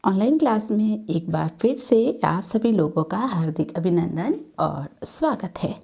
Online class में एक बार फिर से आप सभी लोगों का हार्दिक अभिनंदन और स्वागत है।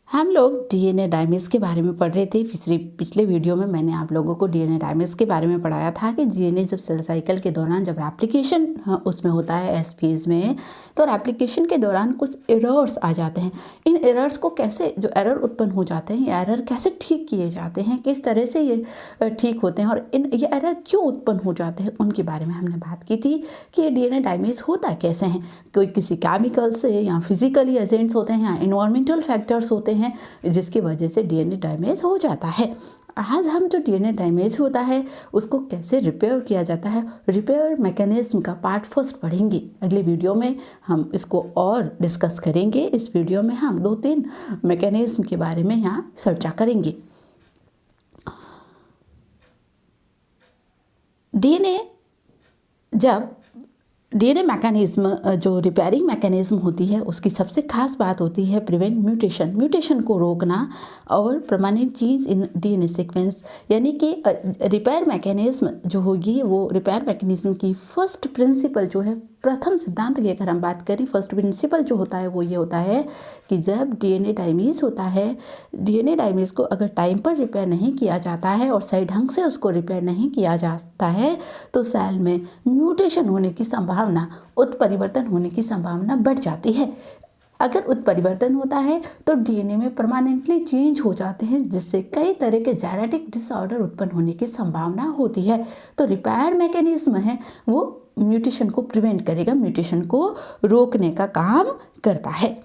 हम लोग डीएनए डायमेज के बारे में पढ़ रहे थे। पिछले वीडियो में मैंने आप लोगों को डीएनए डायमेज के बारे में पढ़ाया था कि डीएनए जब सेल साइकिल के दौरान जब रेप्लिकेशन उसमें होता है एस फेज में, तो रेप्लिकेशन के दौरान कुछ एरर्स आ जाते हैं। इन एरर्स को कैसे, जो एरर उत्पन्न हो जाते हैं, ये एरर कैसे ठीक किए जाते हैं, किस तरह से ये ठीक होते हैं और ये एरर क्यों उत्पन्न हो जाते हैं, उनके बारे में हमने बात की थी कि ये डीएनए डायमेज होता कैसे हैं। कोई किसी केमिकल से या फिजिकली एजेंट्स होते हैं या इन्वायरमेंटल फैक्टर्स होते हैं जिसकी वजह से डीएनए डैमेज हो जाता है। आज हम जो डीएनए डैमेज होता है उसको कैसे रिपेयर किया जाता है, रिपेयर मैकेनिज्म का पार्ट फर्स्ट पढ़ेंगे। अगले वीडियो में हम इसको और डिस्कस करेंगे। इस वीडियो में हम 2-3 मैकेनिज्म के बारे में यहाँ चर्चा करेंगे। डीएनए मैकेनिज्म, जो रिपेयरिंग मैकेनिज्म होती है, उसकी सबसे खास बात होती है प्रिवेंट म्यूटेशन को रोकना और permanent change in DNA sequence. यानी कि रिपेयर मैकेनिज्म जो होगी, वो रिपेयर मैकेनिज्म की फर्स्ट प्रिंसिपल जो है, प्रथम सिद्धांत की अगर हम बात करें, फर्स्ट प्रिंसिपल जो होता है वो ये होता है कि जब डीएनए डैमेज होता है, डीएनए डैमेज को अगर टाइम पर रिपेयर नहीं किया जाता है और सही ढंग से उसको रिपेयर नहीं किया जाता है तो सेल में म्यूटेशन होने की संभावना, उत्परिवर्तन होने की संभावना बढ़ जाती है। अगर उत्परिवर्तन होता है तो डीएनए में परमानेंटली चेंज हो जाते हैं, जिससे कई तरह के जेनेटिक डिसऑर्डर उत्पन्न होने की संभावना होती है। तो रिपेयर मैकेनिज्म है वो म्यूटेशन को प्रिवेंट करेगा, म्यूटेशन को रोकने का काम करता है।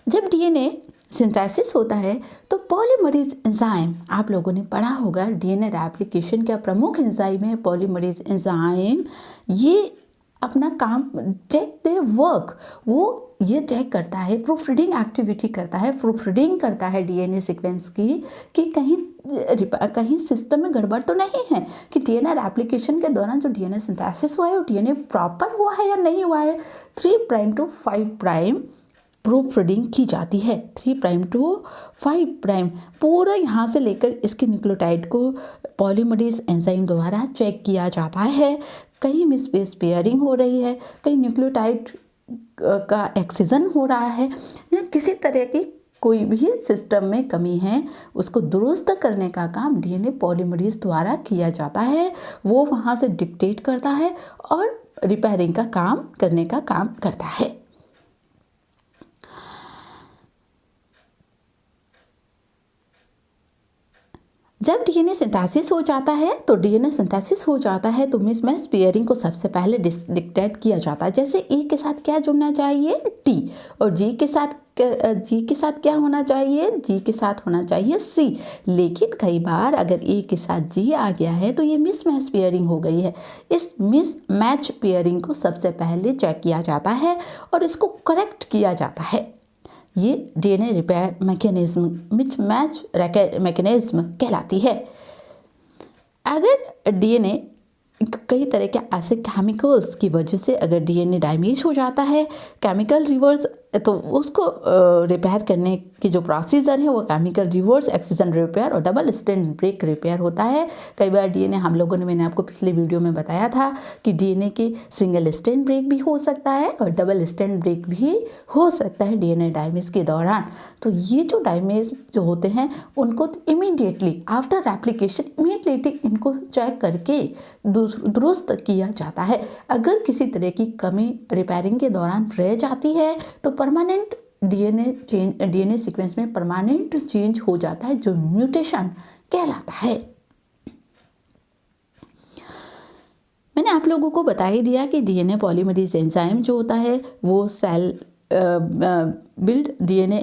जब डीएनए सिंथेसिस होता है तो पॉलीमरेज एंजाइम, आप लोगों ने पढ़ा होगा डीएनए रेप्लिकेशन का प्रमुख एंजाइम है पॉलीमरेज एंजाइम। ये अपना काम, चेक देयर वर्क, वो ये चेक करता है, प्रूफरीडिंग एक्टिविटी करता है, प्रूफरीडिंग करता है डीएनए सीक्वेंस की कि कहीं सिस्टम में गड़बड़ तो नहीं है, कि डीएनए रेप्लिकेशन के दौरान जो डीएनए सिंथेसिस हुआ है वो डीएनए प्रॉपर हुआ है या नहीं हुआ है। 3 prime to 5 prime proof reading की जाती है। 3 प्राइम टू 5 प्राइम पूरा यहाँ से लेकर इसके न्यूक्लियोटाइड को पॉलीमरेज एंजाइम द्वारा चेक किया जाता है। कहीं मिसप्लेस पेयरिंग हो रही है, कहीं न्यूक्लियोटाइड का एक्सीजन हो रहा है, या किसी तरह की कोई भी सिस्टम में कमी है, उसको दुरुस्त करने का काम डीएनए पॉलीमरेज द्वारा किया जाता है। वो वहाँ से डिक्टेट करता है और रिपेयरिंग का काम करने का काम करता है। जब डीएनए सिंथेसिस हो जाता है तो मिसमैच पेयरिंग को सबसे पहले डिक्टेट किया जाता है। जैसे ए के साथ क्या जुड़ना चाहिए, टी, और जी के साथ क्या होना चाहिए, जी के साथ होना चाहिए सी। लेकिन कई बार अगर ए के साथ जी आ गया है तो ये मिसमैच पेयरिंग हो गई है। इस मिसमैच पेयरिंग को सबसे पहले चेक किया जाता है और इसको करेक्ट किया जाता है। ये DNA repair mechanism, mismatch mechanism कहलाती है। अगर डीएनए कई तरह के ऐसे केमिकल्स की वजह से अगर डीएनए डैमेज हो जाता है, केमिकल रिवर्स, तो उसको रिपेयर करने की जो प्रोसीजर है वो केमिकल रिवर्स एक्सिजन रिपेयर और डबल स्टैंड ब्रेक रिपेयर होता है। कई बार डीएनए, हम लोगों ने, मैंने आपको पिछले वीडियो में बताया था कि डीएनए के सिंगल स्टैंड ब्रेक भी हो सकता है और डबल स्टैंड ब्रेक भी हो सकता है डीएनए डैमेज के दौरान। तो ये जो डैमेज जो होते हैं उनको इमीडिएटली आफ्टर रेप्लिकेशन इमीडिएटली इनको चेक करके दुरुस्त किया जाता है। अगर किसी तरह की कमी रिपेयरिंग के दौरान रह जाती है तो परमानेंट डीएनए सीक्वेंस में परमानेंट चेंज हो जाता है, जो म्यूटेशन कहलाता है। मैंने आप लोगों को बता ही दिया कि डीएनए पॉलीमरेज एंजाइम जो होता है वो cell build DNA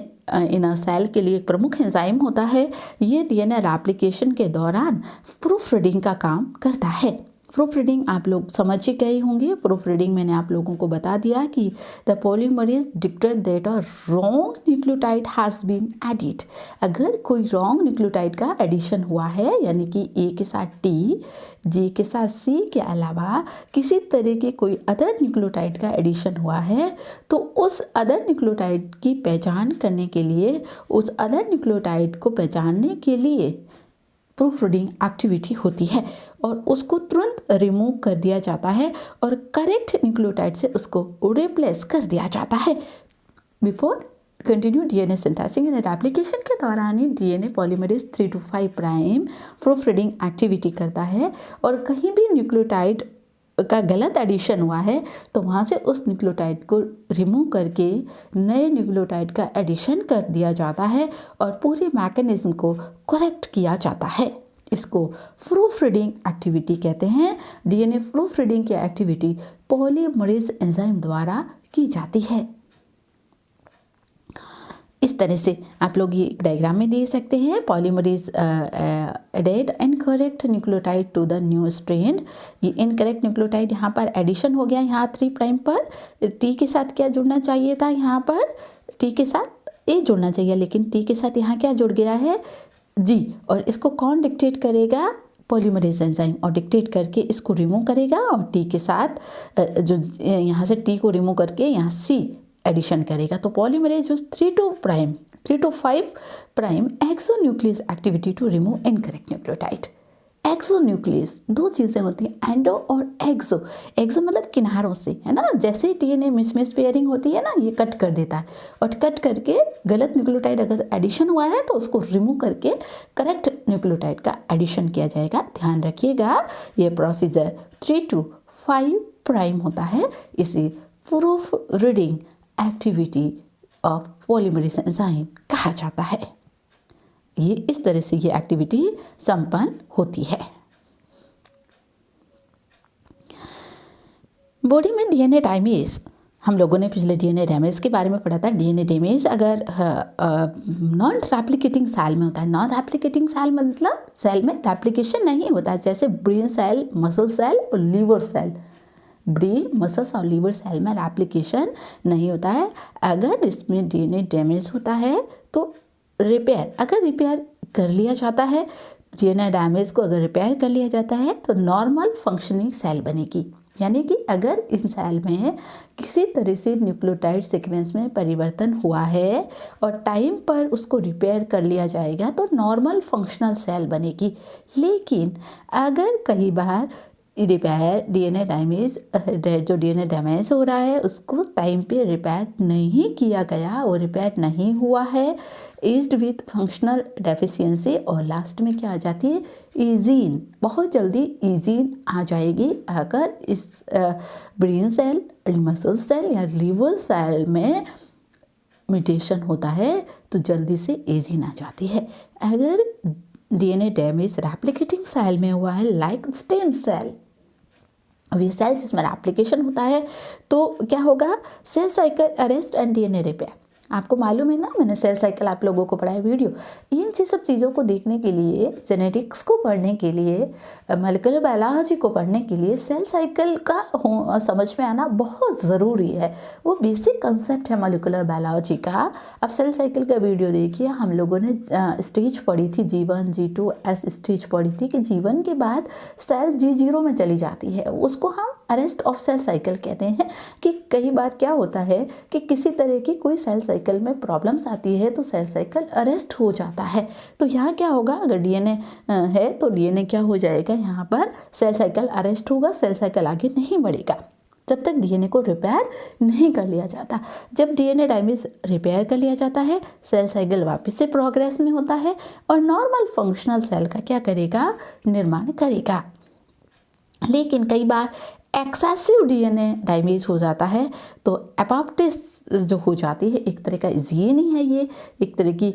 in a cell के लिए एक प्रमुख एंजाइम होता है। ये डीएनए रेप्लिकेशन के दौरान प्रूफ रीडिंग का काम करता है। प्रूफ रीडिंग आप लोग समझ ही गए होंगे। प्रूफ रीडिंग मैंने आप लोगों को बता दिया कि the polymerase detect that a wrong nucleotide has been added. अगर कोई रॉन्ग न्यूक्लियोटाइड का एडिशन हुआ है, यानी कि ए के साथ टी, जी के साथ सी के अलावा किसी तरह के कोई अदर न्यूक्लियोटाइड का एडिशन हुआ है, तो उस अदर न्यूक्लियोटाइड की पहचान करने के लिए, उस अदर न्यूक्लियोटाइड को पहचानने के लिए प्रूफ रीडिंग एक्टिविटी होती है और उसको तुरंत रिमूव कर दिया जाता है और करेक्ट न्यूक्लियोटाइड से उसको रिप्लेस कर दिया जाता है। Before continue DNA synthesis and application के दौरान ही DNA polymerase 3 to 5 prime proof reading activity करता है और कहीं भी न्यूक्लियोटाइड का गलत एडिशन हुआ है तो वहाँ से उस न्यूक्लियोटाइड को रिमूव करके नए न्यूक्लियोटाइड का एडिशन कर दिया जाता है और पूरे मैकेनिज्म को करेक्ट किया जाता है। इसको प्रूफ रीडिंग एक्टिविटी कहते हैं। डीएनए प्रूफ रीडिंग की एक्टिविटी पॉलीमरेज एंजाइम द्वारा की जाती है। इस तरह से आप लोग ये डायग्राम में दे सकते हैं। Polymerase added incorrect nucleotide to the new strand. ये इनकरेक्ट न्यूक्लियोटाइड यहाँ पर एडिशन हो गया, यहाँ 3 प्राइम पर टी के साथ क्या जुड़ना चाहिए था, यहाँ पर टी के साथ ए जुड़ना चाहिए, लेकिन टी के साथ यहाँ क्या जुड़ गया है, जी। और इसको कौन डिक्टेट करेगा, पॉलीमरेज एंजाइम, और डिक्टेट करके इसको रिमूव करेगा और टी के साथ जो यहाँ से टी को रिमूव करके यहाँ सी एडिशन करेगा। तो polymerase use 3 to 5 prime exonuclease activity to remove incorrect nucleotide. Exonuclease 2 चीज़ें होती हैं, एंडो और एक्सो। एक्सो मतलब किनारों से, है ना, जैसे डीएनए मिसमैच पेयरिंग होती है ना, ये कट कर देता है और कट करके गलत न्यूक्लियोटाइड अगर एडिशन हुआ है तो उसको रिमूव करके करेक्ट न्यूक्लियोटाइड का एडिशन किया जाएगा। ध्यान रखिएगा ये प्रोसीजर 3 to 5 प्राइम होता है। इसे proof reading activity of polymerase enzyme कहा जाता है। ये इस तरह से ये एक्टिविटी संपन्न होती है। बॉडी में डीएनए डैमेज, हम लोगों ने पिछले डीएनए डैमेज के बारे में पढ़ा था। डीएनए डैमेज अगर नॉन रेप्लिकेटिंग सेल में होता है। नॉन रेप्लिकेटिंग सेल मतलब सेल में रेप्लिकेशन नहीं होता है, जैसे ब्रेन सेल, मसल सेल और लीवर सेल। ब्रेन, मसल्स और लीवर सेल में रेप्लिकेशन नहीं होता है। अगर इसमें डीएनए डैमेज होता है तो रिपेयर, अगर रिपेयर कर लिया जाता है, डीएनए डैमेज को अगर रिपेयर कर लिया जाता है तो नॉर्मल फंक्शनिंग सेल बनेगी। यानी कि अगर इस सेल में किसी तरह से न्यूक्लियोटाइड सीक्वेंस में परिवर्तन हुआ है और टाइम पर उसको रिपेयर कर लिया जाएगा तो नॉर्मल फंक्शनल सेल बनेगी। लेकिन अगर कई बार रिपेयर डीएनए डैमेज, जो डीएनए डैमेज हो रहा है उसको टाइम पे रिपेयर नहीं किया गया और रिपेयर नहीं हुआ है, इज्ड विथ फंक्शनल डेफिशिएंसी, और लास्ट में क्या आ जाती है, ईजीन, बहुत जल्दी ईजीन आ जाएगी। अगर इस ब्रेन सेल, मसल सेल या लीवर सेल में म्यूटेशन होता है तो जल्दी से ईजीन आ जाती है। अगर डीएनए डैमेज रेप्लिकेटिंग सेल में हुआ है, लाइक स्टेम सेल, अभी सेल जिसमें रेप्लिकेशन होता है, तो क्या होगा, cell cycle arrest and DNA repair. आपको मालूम है ना, मैंने सेल साइकिल आप लोगों को पढ़ाया वीडियो। इन सब चीज़ों को देखने के लिए, जेनेटिक्स को पढ़ने के लिए, मॉलिक्यूलर बायोलॉजी को पढ़ने के लिए सेल साइकिल का समझ में आना बहुत ज़रूरी है। वो बेसिक कंसेप्ट है मॉलिक्यूलर बायोलॉजी का। अब सेल साइकिल का वीडियो देखिए, हम लोगों ने स्टेज पढ़ी थी, G1 G2 S स्टेज पढ़ी थी कि जीवन के बाद सेल G0 में चली जाती है। उसको हम अरेस्ट ऑफ सेल साइकिल कहते हैं। कि कई बार क्या होता है कि किसी तरह की कोई सेल साइकिल में प्रॉब्लम्स आती है तो सेल साइकिल अरेस्ट हो जाता है। तो यहाँ क्या होगा, अगर डीएनए है तो डीएनए क्या हो जाएगा, यहाँ पर सेल साइकिल अरेस्ट होगा, सेल साइकिल आगे नहीं बढ़ेगा जब तक डीएनए को रिपेयर नहीं कर लिया जाता। जब डीएनए डैमेज रिपेयर कर लिया जाता है, सेल साइकिल वापस से प्रोग्रेस में होता है और नॉर्मल फंक्शनल सेल का क्या करेगा, निर्माण करेगा। लेकिन कई बार एक्सेसिव डीएनए डैमेज हो जाता है तो एपोप्टोसिस जो हो जाती है, एक तरह का जीन ही है ये, एक तरह की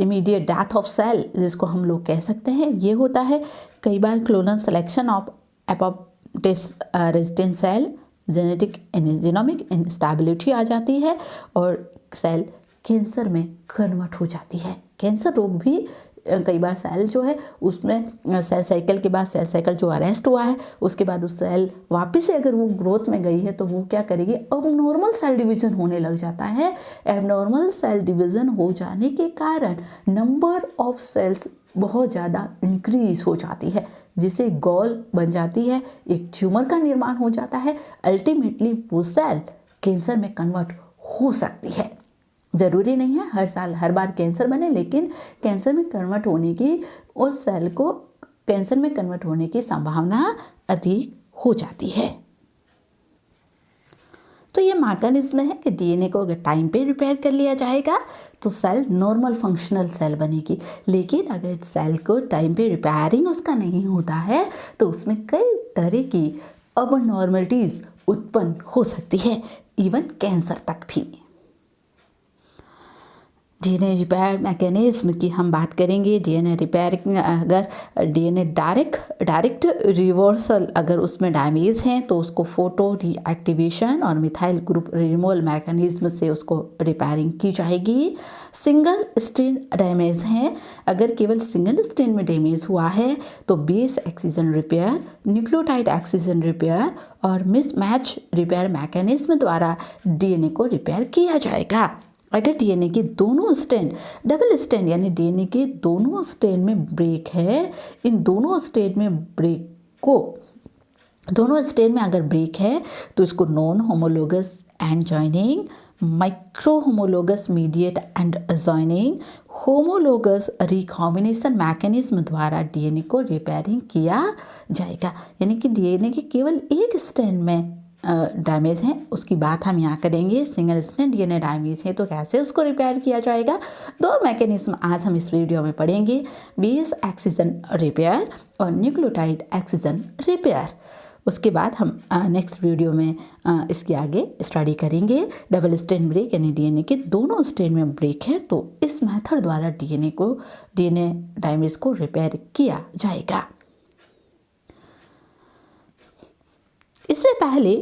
इमीडिएट डेथ ऑफ सेल जिसको हम लोग कह सकते हैं, ये होता है। कई बार clonal selection of apoptosis resistant cell, genetic genomic instability आ जाती है और सेल कैंसर में कन्वर्ट हो जाती है। कैंसर रोग भी कई बार सेल जो है उसमें सेल साइकिल के बाद, सेल साइकिल जो अरेस्ट हुआ है उसके बाद उस सेल वापस से अगर वो ग्रोथ में गई है तो वो क्या करेगी, एबनॉर्मल सेल डिवीज़न होने लग जाता है। एबनॉर्मल सेल डिवीज़न हो जाने के कारण नंबर ऑफ सेल्स बहुत ज़्यादा इंक्रीज हो जाती है, जिसे गॉल बन जाती है, एक ट्यूमर का निर्माण हो जाता है। अल्टीमेटली वो सेल कैंसर में कन्वर्ट हो सकती है। ज़रूरी नहीं है हर साल हर बार कैंसर बने, लेकिन कैंसर में कन्वर्ट होने की, उस सेल को कैंसर में कन्वर्ट होने की संभावना अधिक हो जाती है। तो ये मैकेनिज्म है कि डीएनए को अगर टाइम पे रिपेयर कर लिया जाएगा तो सेल नॉर्मल फंक्शनल सेल बनेगी, लेकिन अगर सेल को टाइम पे रिपेयरिंग उसका नहीं होता है तो उसमें कई तरह की अबनॉर्मलिटीज़ उत्पन्न हो सकती है, इवन कैंसर तक भी। डीएनए रिपेयर मैकेनिज्म की हम बात करेंगे। डीएनए रिपेयर, अगर डीएनए डायरेक्ट रिवर्सल अगर उसमें डैमेज है तो उसको फोटो रीएक्टिवेशन और मिथाइल ग्रुप रिमूवल मैकेनिज्म से उसको रिपेयरिंग की जाएगी। सिंगल स्ट्रैंड डैमेज है, अगर केवल सिंगल स्ट्रैंड में डैमेज हुआ है तो base excision repair, nucleotide excision repair और मिसमैच रिपेयर मैकेनिज्म द्वारा डीएनए को रिपेयर किया जाएगा। अगर डीएनए के दोनों स्ट्रैंड डबल स्ट्रैंड यानी डीएनए के दोनों स्ट्रैंड में ब्रेक है, इन दोनों स्ट्रैंड में ब्रेक को, दोनों स्ट्रैंड में अगर ब्रेक है तो इसको non homologous and joining, micro homologous mediate and joining, homologous recombination mechanism द्वारा डीएनए को रिपेयरिंग किया जाएगा। यानी कि डीएनए के केवल एक स्ट्रैंड में डैमेज है उसकी बात हम यहाँ करेंगे। सिंगल स्ट्रैंड डीएनए डैमेज है तो कैसे उसको रिपेयर किया जाएगा, दो मैकेनिज्म आज हम इस वीडियो में पढ़ेंगे, बेस एक्सिजन रिपेयर और न्यूक्लियोटाइड एक्सिजन रिपेयर। उसके बाद हम नेक्स्ट वीडियो में इसके आगे स्टडी करेंगे। डबल स्ट्रैंड ब्रेक यानी डीएनए के दोनों स्ट्रैंड में ब्रेक है तो इस मेथड द्वारा डीएनए डैमेज को रिपेयर किया जाएगा। इससे पहले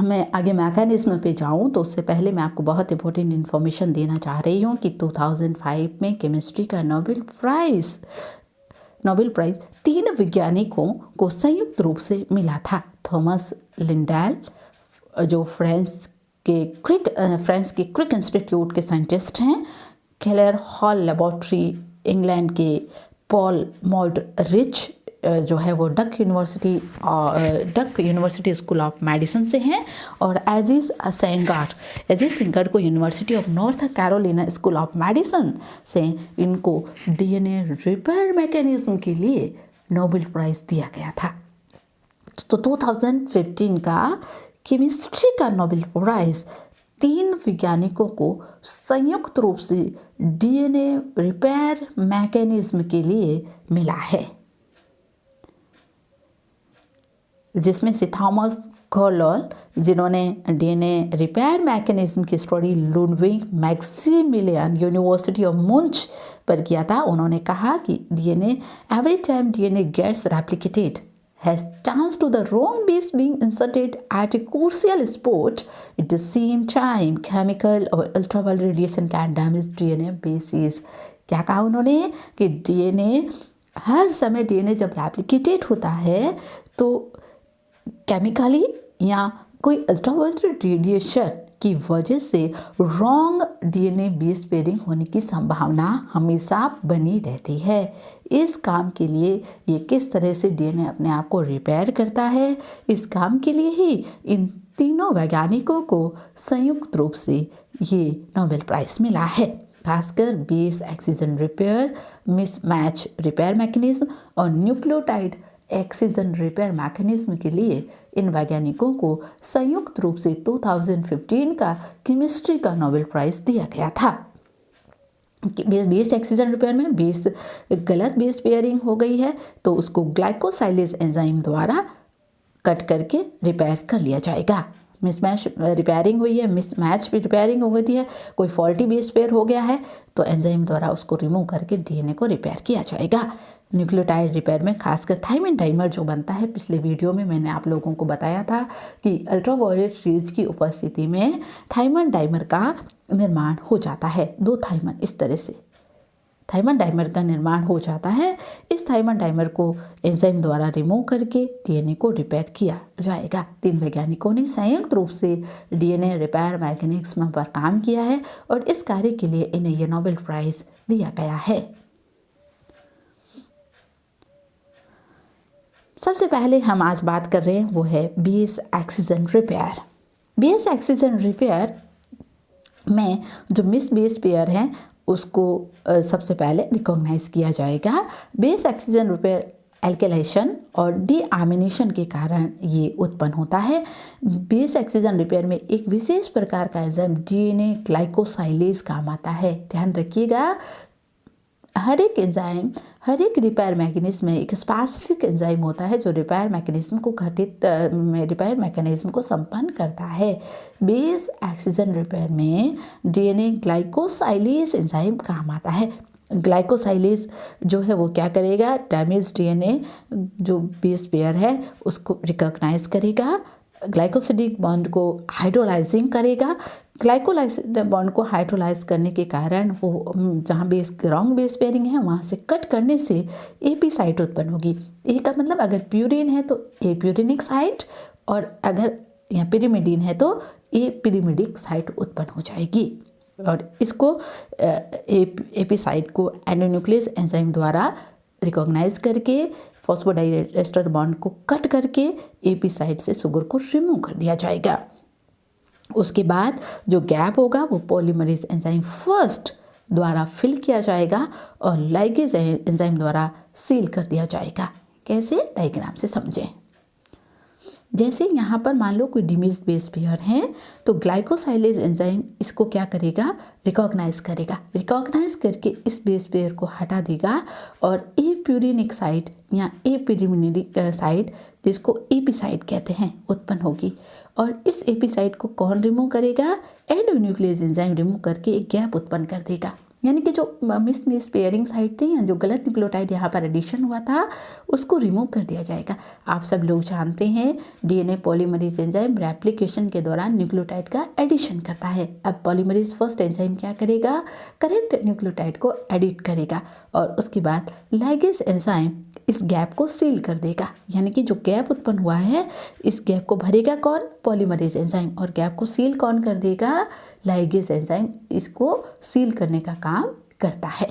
मैं आगे मैकेनिज्म पे जाऊं तो उससे पहले मैं आपको बहुत इंपॉर्टेंट इन्फॉर्मेशन देना चाह रही हूँ कि 2005 में केमिस्ट्री का नोबेल प्राइज़ 3 वैज्ञानिकों को संयुक्त रूप से मिला था। थॉमस लिंडेल जो फ्रांस के क्रिक इंस्टीट्यूट के साइंटिस्ट हैं, क्लेयर हॉल लेबोरेटरी इंग्लैंड के पॉल मॉल्डरिच जो है वो duck university school of medicine से हैं, और एजिज सेंगर को university of north Carolina school of medicine से इनको डीएनए रिपेयर मैकेनिज्म के लिए नोबेल प्राइज़ दिया गया था। तो 2015 का केमिस्ट्री का नोबेल प्राइज़ 3 वैज्ञानिकों को संयुक्त रूप से डीएनए रिपेयर मैकेनिज्म के लिए मिला है, जिसमें से थॉमस कोलोल जिन्होंने डीएनए रिपेयर मैकेनिज्म की study Ludwig Maximilian University of Munich पर किया था। उन्होंने कहा कि DNA every time DNA gets replicated has chance to the wrong base being inserted at a crucial spot. At the same time, chemical or ultraviolet radiation can damage DNA bases. क्या कहा उन्होंने कि डीएनए हर समय DNA जब replicated होता है तो chemically या कोई अल्ट्रावायलेट रेडिएशन की वजह से रॉन्ग डीएनए बेस पेयरिंग होने की संभावना हमेशा बनी रहती है। इस काम के लिए ये किस तरह से डीएनए अपने आप को रिपेयर करता है, इस काम के लिए ही इन तीनों वैज्ञानिकों को संयुक्त रूप से ये नोबेल प्राइज़ मिला है। खासकर base excision repair, mismatch repair mechanism और न्यूक्लियोटाइड एक्सिजन रिपेयर मैकेनिज्म के लिए इन वैज्ञानिकों को संयुक्त रूप से 2015 का केमिस्ट्री का नोबेल प्राइज़ दिया गया था। बेस एक्सिजन रिपेयर में गलत बेस पेयरिंग हो गई है तो उसको ग्लाइकोसाइलेज एंजाइम द्वारा कट करके रिपेयर कर लिया जाएगा। मिसमैच रिपेयरिंग हुई है, मिसमैच भी रिपेयरिंग हो गई है, कोई फॉल्टी बेस पेयर हो गया है तो एंजाइम द्वारा उसको रिमूव करके डीएनए को रिपेयर किया जाएगा। न्यूक्लियोटाइड रिपेयर में खासकर थाइमिन डाइमर जो बनता है, पिछले वीडियो में मैंने आप लोगों को बताया था कि अल्ट्रावायलेट रेज की उपस्थिति में थाइमिन डाइमर का निर्माण हो जाता है। 2 थाइमिन इस तरह से थाइमिन डाइमर का निर्माण हो जाता है। इस थाइमिन डाइमर को एंजाइम द्वारा रिमूव करके डीएनए को रिपेयर किया जाएगा। 3 वैज्ञानिकों ने संयुक्त रूप से डीएनए रिपेयर मैकेनिज्म पर काम किया है और इस कार्य के लिए इन्हें यह नोबेल प्राइज़ दिया गया है। सबसे पहले हम आज बात कर रहे हैं वो है base excision repair. Base excision repair में जो मिस बेस पेयर हैं उसको सबसे पहले रिकॉग्नाइज किया जाएगा। बेस ऑक्सीजन रिपेयर एल्केलाइजेशन और डीअमीनेशन के कारण ये उत्पन्न होता है। बेस ऑक्सीजन रिपेयर में एक विशेष प्रकार का एंजाइम डीएनए ग्लाइकोसाइलेज काम आता है। ध्यान रखिएगा, हर एक एंजाइम, हर एक रिपेयर मैकेनिज्म में एक स्पेसिफिक एंजाइम होता है जो रिपेयर मैकेनिज्म को संपन्न करता है। बेस ऑक्सीजन रिपेयर में डीएनए ग्लाइकोसाइलेज एंजाइम काम आता है। ग्लाइकोसाइलेज जो है वो क्या करेगा, डैमेज डीएनए जो बेस पेयर है उसको रिकॉग्नाइज करेगा, ग्लाइकोसिडिक बॉन्ड को हाइड्रोलाइजिंग करेगा। ग्लाइकोलाइसिड बॉन्ड को हाइड्रोलाइज करने के कारण वो जहाँ रॉन्ग बेस पेयरिंग है वहाँ से कट करने से एपी साइट उत्पन्न होगी। ए का मतलब अगर प्यूरिन है तो ए प्यूरिनिक साइट, और अगर यहाँ पिरिमिडीन है तो ए पिरिमिडिक साइट उत्पन्न हो जाएगी। और इसको एपी साइट को एंडोन्यूक्लियस एंजाइम द्वारा रिकॉग्नाइज करके फॉस्फोडाइएस्टर बॉन्ड को कट करके एपी साइट से शुगर को रिमूव कर दिया जाएगा। उसके बाद जो गैप होगा वो पॉलीमरेज एंजाइम फर्स्ट द्वारा फिल किया जाएगा और लाइगेज एंजाइम द्वारा सील कर दिया जाएगा। कैसे, डायग्राम से समझें। जैसे यहाँ पर मान लो कोई डिमिस बेस पेयर है तो ग्लाइकोसाइलेज एंजाइम इसको क्या करेगा, रिकॉग्नाइज करेगा। रिकॉग्नाइज करके इस बेस पेयर को हटा देगा और ए प्यूरिनिक साइट या ए पिरिमिडिक साइट जिसको एपी साइट कहते हैं उत्पन्न होगी। और इस एपी साइट को कौन रिमूव करेगा, एंडोन्यूक्लियस एंजाइम रिमूव करके एक गैप उत्पन्न कर देगा। यानी कि जो मिस पेयरिंग साइट थी या जो गलत न्यूक्लियोटाइड यहाँ पर एडिशन हुआ था उसको रिमूव कर दिया जाएगा। आप सब लोग जानते हैं डीएनए पॉलीमरेज एंजाइम रेप्लिकेशन के दौरान न्यूक्लियोटाइड का एडिशन करता है। अब पॉलीमरेज फर्स्ट एंजाइम क्या करेगा, करेक्ट न्यूक्लियोटाइड को एडिट करेगा और उसके बाद लाइगेज एंजाइम इस गैप को सील कर देगा। यानी कि जो गैप उत्पन्न हुआ है इस गैप को भरेगा कौन, पॉलीमरेज एंजाइम, और गैप को सील कौन कर देगा, लाइगेज एंजाइम इसको सील करने का काम करता है।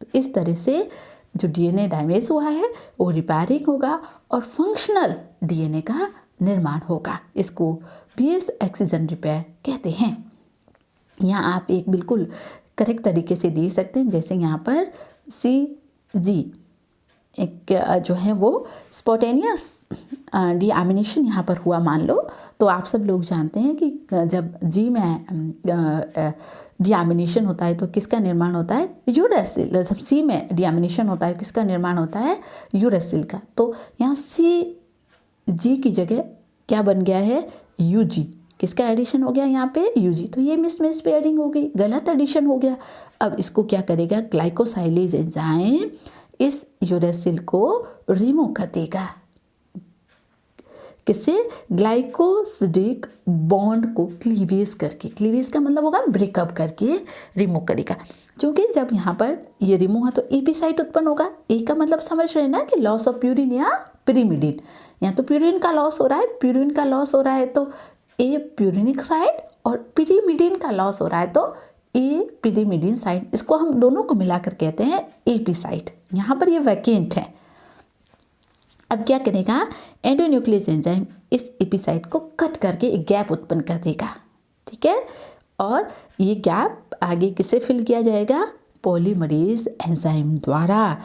तो इस तरह से जो डीएनए डैमेज हुआ है वो रिपेयरिंग होगा और फंक्शनल डीएनए का निर्माण होगा। इसको बेस ऑक्सीजन रिपेयर कहते हैं। यहाँ आप एक बिल्कुल करेक्ट तरीके से देख सकते हैं, जैसे यहाँ पर CG एक जो है वो स्पॉटेनियस डीअमीनेशन यहाँ पर हुआ मान लो, तो आप सब लोग जानते हैं कि जब जी में डीअमीनेशन होता है तो किसका निर्माण होता है, यूरेसिल। जब सी में डीअमीनेशन होता है किसका निर्माण होता है, यूरेसिल का। तो यहाँ CG की जगह क्या बन गया है, UG। किसका एडिशन हो गया यहाँ पे, UG। तो ये मिस पेयरिंग हो गई, गलत एडिशन हो गया। अब इसको क्या करेगा, ग्लाइकोसाइलेज एंजाइम इस यूरेसिल को रिमूव कर देगा। किससे, ग्लाइकोसिडिक बॉन्ड को क्लीवेज करके, क्लीवेज का मतलब होगा ब्रेकअप करके रिमूव करेगा। जो कि जब यहाँ पर ये रिमूव है तो एपी साइट उत्पन्न होगा। ए का मतलब समझ रहे हैं ना कि लॉस ऑफ प्यूरिन या पिरिमिडिन। यहाँ तो प्यूरिन का लॉस हो रहा है, प्यूरिन का लॉस हो रहा है तो ए प्यूरिनिक साइट, और पिरिमिडिन का लॉस हो रहा है तो ए पिरिमिडिन साइट। इसको हम दोनों को मिलाकर कहते हैं एपी साइट। यहाँ पर ये वैकेंट है। अब क्या करेगा, एंडोन्यूक्लियस एंजाइम इस एपी साइट को कट करके एक गैप उत्पन्न कर देगा। ठीक है, और ये गैप आगे किससे फिल किया जाएगा, पॉलीमरेज एंजाइम द्वारा।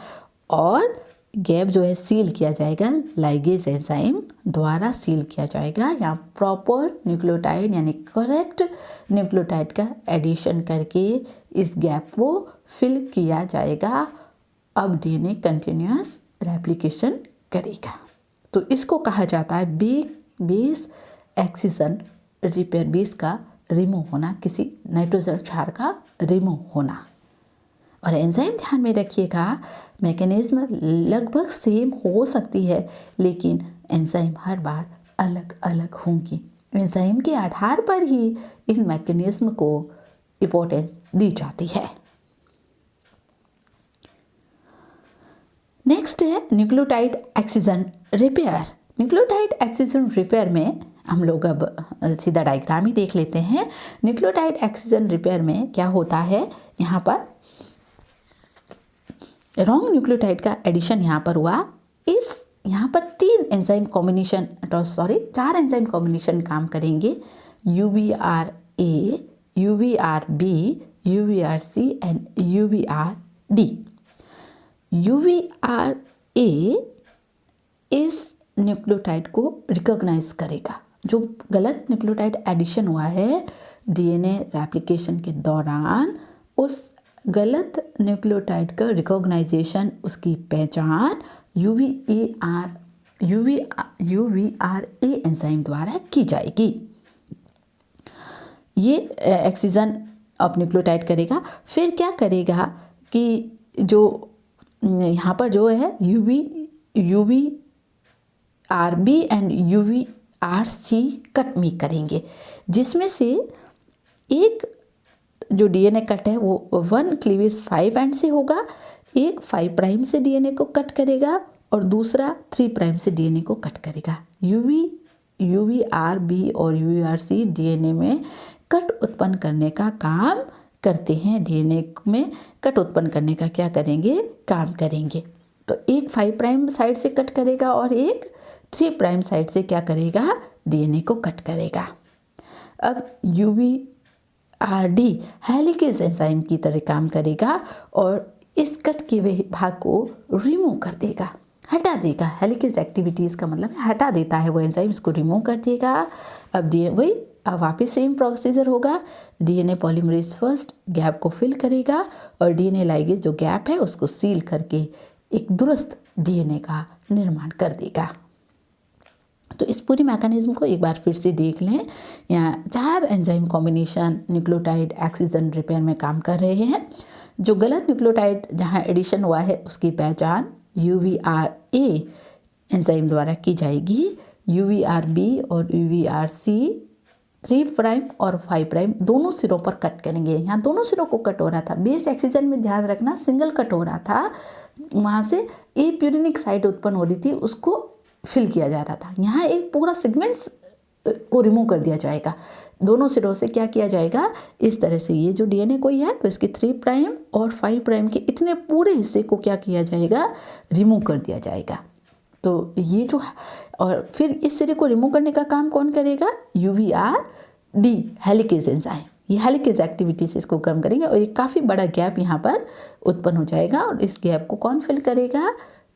और गैप जो है सील किया जाएगा लाइगेज एंजाइम द्वारा सील किया जाएगा। यहाँ प्रॉपर न्यूक्लियोटाइड यानी करेक्ट न्यूक्लियोटाइड का एडिशन करके इस गैप को फिल किया जाएगा। अब डीएनए कंटिन्यूअस रेप्लिकेशन करेगा। तो इसको कहा जाता है बेस ऑक्सीजन रिपेयर, बेस का रिमूव होना, किसी नाइट्रोजन क्षार का रिमूव होना। और एंजाइम ध्यान में रखिएगा, मैकेनिज्म लगभग सेम हो सकती है लेकिन एंजाइम हर बार अलग अलग होंगी। एंजाइम के आधार पर ही इन मैकेनिज्म को इम्पोर्टेंस दी जाती है। नेक्स्ट है nucleotide oxygen repair. Nucleotide oxygen repair में हम लोग अब सीधा डायग्राम ही देख लेते हैं। न्यूक्लियोटाइड ऑक्सीजन रिपेयर में क्या होता है, यहाँ पर रॉन्ग न्यूक्लियोटाइड का एडिशन यहाँ पर हुआ। यहाँ पर चार एंजाइम कॉम्बिनेशन काम करेंगे। UBRA UVRB, UVRC and UVRD. UVRA इस न्यूक्लियोटाइड को रिकॉग्नाइज करेगा। जो गलत न्यूक्लियोटाइड एडिशन हुआ है डीएनए रेप्लिकेशन के दौरान, उस गलत न्यूक्लियोटाइड का रिकॉग्नाइजेशन, उसकी पहचान UVRA एंजाइम द्वारा की जाएगी। ये एक्सीजन ऑफ न्यूक्लियोटाइड करेगा। फिर क्या करेगा कि जो यहाँ पर जो है UVRB and UVRC cut make करेंगे, जिसमें से एक जो डीएनए कट है वो 1 क्लीवेज 5 एंड से होगा, एक 5 प्राइम से डीएनए को कट करेगा और दूसरा 3 प्राइम से डीएनए को कट करेगा। UVRB और UVRC डीएनए में कट उत्पन्न करने का काम करते हैं। डीएनए में कट उत्पन्न करने का क्या करेंगे, काम करेंगे। तो एक 5 प्राइम साइड से कट करेगा और एक 3 प्राइम साइड से क्या करेगा, डीएनए को कट करेगा। अब UVRD हेलिकेज एंजाइम की तरह काम करेगा और इस कट के भाग को रिमूव कर देगा, हटा देगा। हेलिकेज एक्टिविटीज़ का मतलब है हटा देता है वो एंजाइम, इसको रिमूव कर देगा। अब वापस सेम प्रोसीजर होगा। डीएनए पॉलीमरेज फर्स्ट गैप को फिल करेगा और डीएनए लाइगेज जो गैप है उसको सील करके एक दुरुस्त डीएनए का निर्माण कर देगा। तो इस पूरी मैकेनिज्म को एक बार फिर से देख लें। यहाँ 4 enzyme combination nucleotide excision repair में काम कर रहे हैं। जो गलत न्यूक्लियोटाइड जहाँ एडिशन हुआ है उसकी पहचान UVRA एंजाइम द्वारा की जाएगी। UVRB और UVRC 3 प्राइम और 5 प्राइम दोनों सिरों पर कट करेंगे। यहाँ दोनों सिरों को कट हो रहा था। बेस एक्सीजन में ध्यान रखना सिंगल कट हो रहा था, वहाँ से एप्यूरिनिक साइट उत्पन्न हो रही थी, उसको फिल किया जा रहा था। यहाँ एक पूरा सेगमेंट्स को रिमूव कर दिया जाएगा। दोनों सिरों से क्या किया जाएगा, इस तरह से ये जो डीएनए कोई है तो इसकी 3 प्राइम और 5 प्राइम के इतने पूरे हिस्से को क्या किया जाएगा, रिमूव कर दिया जाएगा। तो ये जो, और फिर इस सिरे को रिमूव करने का काम कौन करेगा, UVRD हेलिकेज एंजाइम। ये हेलिकेज एक्टिविटी से इसको कम करेंगे और एक काफ़ी बड़ा गैप यहाँ पर उत्पन्न हो जाएगा और इस गैप को कौन फिल करेगा,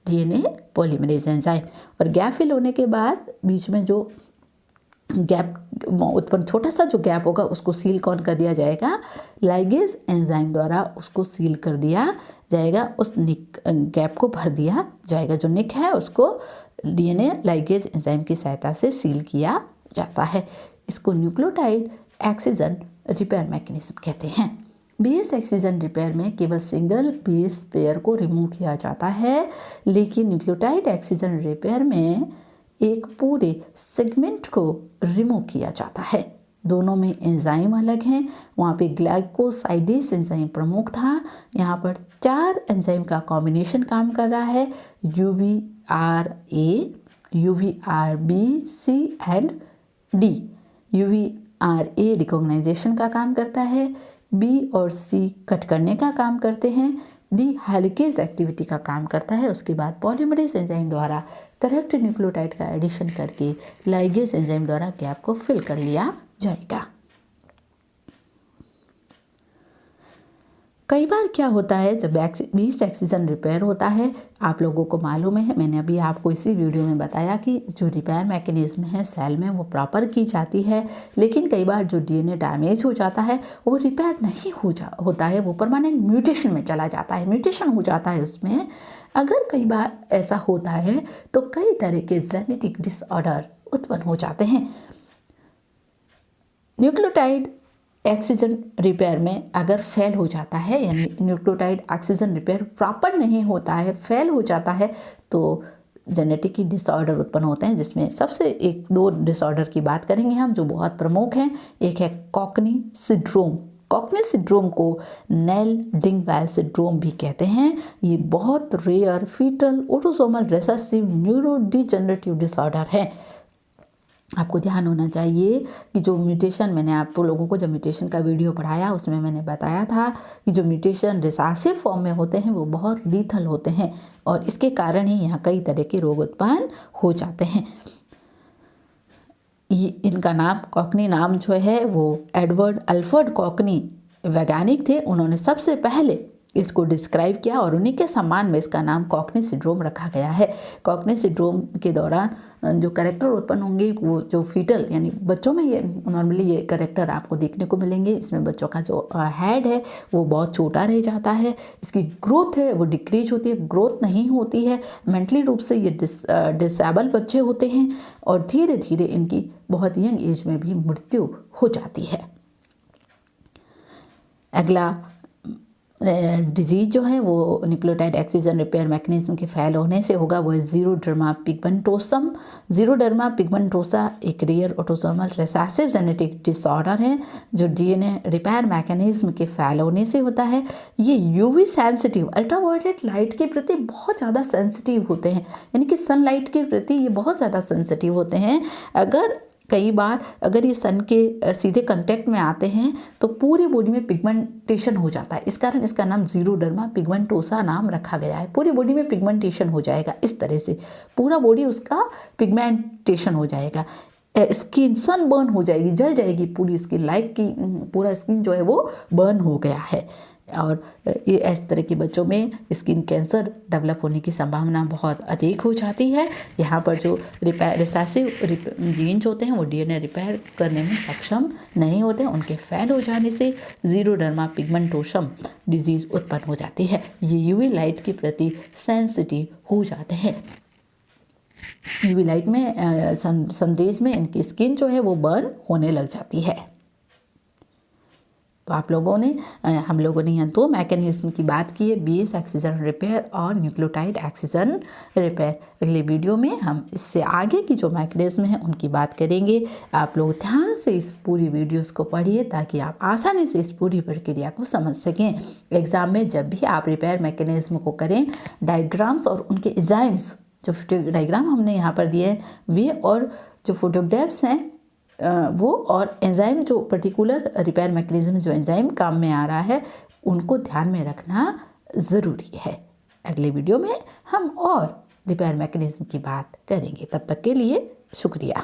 डीएनए पॉलीमरेज एंजाइम। और गैप फिल होने के बाद बीच में जो गैप उत्पन्न, छोटा सा जो गैप होगा उसको सील कौन कर दिया जाएगा, लाइगेज एंजाइम द्वारा उसको सील कर दिया जाएगा। उस निक गैप को भर दिया जाएगा। जो निक है उसको डीएनए लाइगेज एंजाइम की सहायता से सील किया जाता है। इसको न्यूक्लियोटाइड एक्सीजन रिपेयर मैकेनिज्म कहते हैं। बेस एक्सीजन रिपेयर में केवल सिंगल बेस पेयर को रिमूव किया जाता है, लेकिन न्यूक्लियोटाइड एक्सीजन रिपेयर में एक पूरे सेगमेंट को रिमूव किया जाता है। दोनों में एंजाइम अलग हैं। वहाँ पे ग्लाइकोसाइडेज एंजाइम प्रमुख था। यहाँ पर 4 एंजाइम का कॉम्बिनेशन काम कर रहा है, UVRA, UVRB, C and D। UVRA recognition का काम करता है, B और C कट करने का काम करते हैं, D हेलिकेज एक्टिविटी का काम करता है। उसके बाद पॉलीमरेज एंजाइम द्वारा करेक्ट न्यूक्लियोटाइड का एडिशन करके लाइगेज एंजाइम द्वारा गैप को फिल कर लिया जाएगा। कई बार क्या होता है जब बेस एक्सीजन रिपेयर होता है, आप लोगों को मालूम है, मैंने अभी आपको इसी वीडियो में बताया कि जो रिपेयर मैकेनिज्म है सेल में वो प्रॉपर की जाती है, लेकिन कई बार जो डीएनए डैमेज हो जाता है वो रिपेयर नहीं होता है, वो परमानेंट म्यूटेशन में चला जाता है, म्यूटेशन हो जाता है उसमें। अगर कई बार ऐसा होता है तो कई तरह के जेनेटिक डिसऑर्डर उत्पन्न हो जाते हैं। न्यूक्लियोटाइड एक्सीजन रिपेयर में अगर फेल हो जाता है, यानी न्यूक्लियोटाइड ऑक्सीजन रिपेयर प्रॉपर नहीं होता है, फेल हो जाता है, तो जेनेटिक की डिसऑर्डर उत्पन्न होते हैं, जिसमें सबसे 1-2 डिसऑर्डर की बात करेंगे हम जो बहुत प्रमुख हैं। एक है कॉकनी सिंड्रोम। कॉकनी सिंड्रोम को नेल डिंगवैल सिंड्रोम भी कहते हैं। ये बहुत rare fetal autosomal recessive neurodegenerative disorder है। आपको ध्यान होना चाहिए कि जो म्यूटेशन, मैंने आप लोगों को जब म्यूटेशन का वीडियो पढ़ाया उसमें मैंने बताया था कि जो म्यूटेशन रिसेसिव फॉर्म में होते हैं वो बहुत लीथल होते हैं और इसके कारण ही यहाँ कई तरह के रोग उत्पन्न हो जाते हैं। इनका नाम कॉकनी नाम जो है वो एडवर्ड अल्फ्रेड कॉकनी वैज्ञानिक थे। उन्होंने सबसे पहले इसको डिस्क्राइब किया और उन्हीं के सम्मान में इसका नाम कॉकनी सिंड्रोम रखा गया है। कॉकनी सिंड्रोम के दौरान जो कैरेक्टर उत्पन्न होंगे वो जो फीटल यानी बच्चों में ये नॉर्मली ये कैरेक्टर आपको देखने को मिलेंगे। इसमें बच्चों का जो हेड है वो बहुत छोटा रह जाता है, इसकी ग्रोथ है वो डिक्रीज होती है, ग्रोथ नहीं होती है। मेंटली रूप से ये डिसेबल बच्चे होते हैं और धीरे धीरे इनकी बहुत यंग एज में भी मृत्यु हो जाती है। अगला डिजीज जो है वो न्यूक्लियोटाइड एक्सिजन रिपेयर मैकेनिज्म के फेल होने से होगा, वो है ज़ीरोडर्मा पिगमेंटोसम। ज़ीरोडर्मा पिगमेंटोसा एक rare autosomal recessive genetic disorder है जो डीएनए रिपेयर मैकेनिज्म के फेल होने से होता है। ये यूवी सेंसिटिव अल्ट्रावायलेट लाइट के प्रति बहुत ज़्यादा सेंसिटिव होते हैं, यानी कि सनलाइट के प्रति ये बहुत ज़्यादा सेंसिटिव होते हैं। कई बार अगर ये सन के सीधे कांटेक्ट में आते हैं तो पूरी बॉडी में पिगमेंटेशन हो जाता है। इस कारण इसका नाम ज़ीरोडर्मा पिगमेंटोसा नाम रखा गया है। पूरी बॉडी में पिगमेंटेशन हो जाएगा, इस तरह से पूरा बॉडी उसका पिगमेंटेशन हो जाएगा। स्किन सन बर्न हो जाएगी, जल जाएगी पूरी स्किन, लाइक की पूरा स्किन जो है वो बर्न हो गया है। और ये इस तरह के बच्चों में स्किन कैंसर डेवलप होने की संभावना बहुत अधिक हो जाती है। यहाँ पर जो रिसेसिव जीन्स होते हैं वो डीएनए रिपेयर करने में सक्षम नहीं होते, उनके फेल हो जाने से ज़ीरोडर्मा पिगमेंटोसम डिजीज़ उत्पन्न हो जाती है। ये यूवी लाइट के प्रति सेंसिटिव हो जाते हैं। यूवी लाइट में संदेश में इनकी स्किन जो है वो बर्न होने लग जाती है। तो हम लोगों ने यहाँ दो मैकेनिज्म की बात की है, बेस एक्सिजन रिपेयर और न्यूक्लियोटाइड एक्सिजन रिपेयर। अगले वीडियो में हम इससे आगे की जो मैकेनिज्म है उनकी बात करेंगे। आप लोग ध्यान से इस पूरी वीडियोस को पढ़िए ताकि आप आसानी से इस पूरी प्रक्रिया को समझ सकें। एग्ज़ाम में जब भी आप रिपेयर मैकेनिज्म को करें, डायग्राम्स और उनके एंजाइम्स, जो डायग्राम हमने यहाँ पर दिए हैं वे और जो फोटोग्राफ्स हैं वो और एंजाइम जो पर्टिकुलर रिपेयर मैकेनिज्म जो एंजाइम काम में आ रहा है उनको ध्यान में रखना ज़रूरी है। अगले वीडियो में हम और रिपेयर मैकेनिज्म की बात करेंगे। तब तक के लिए शुक्रिया।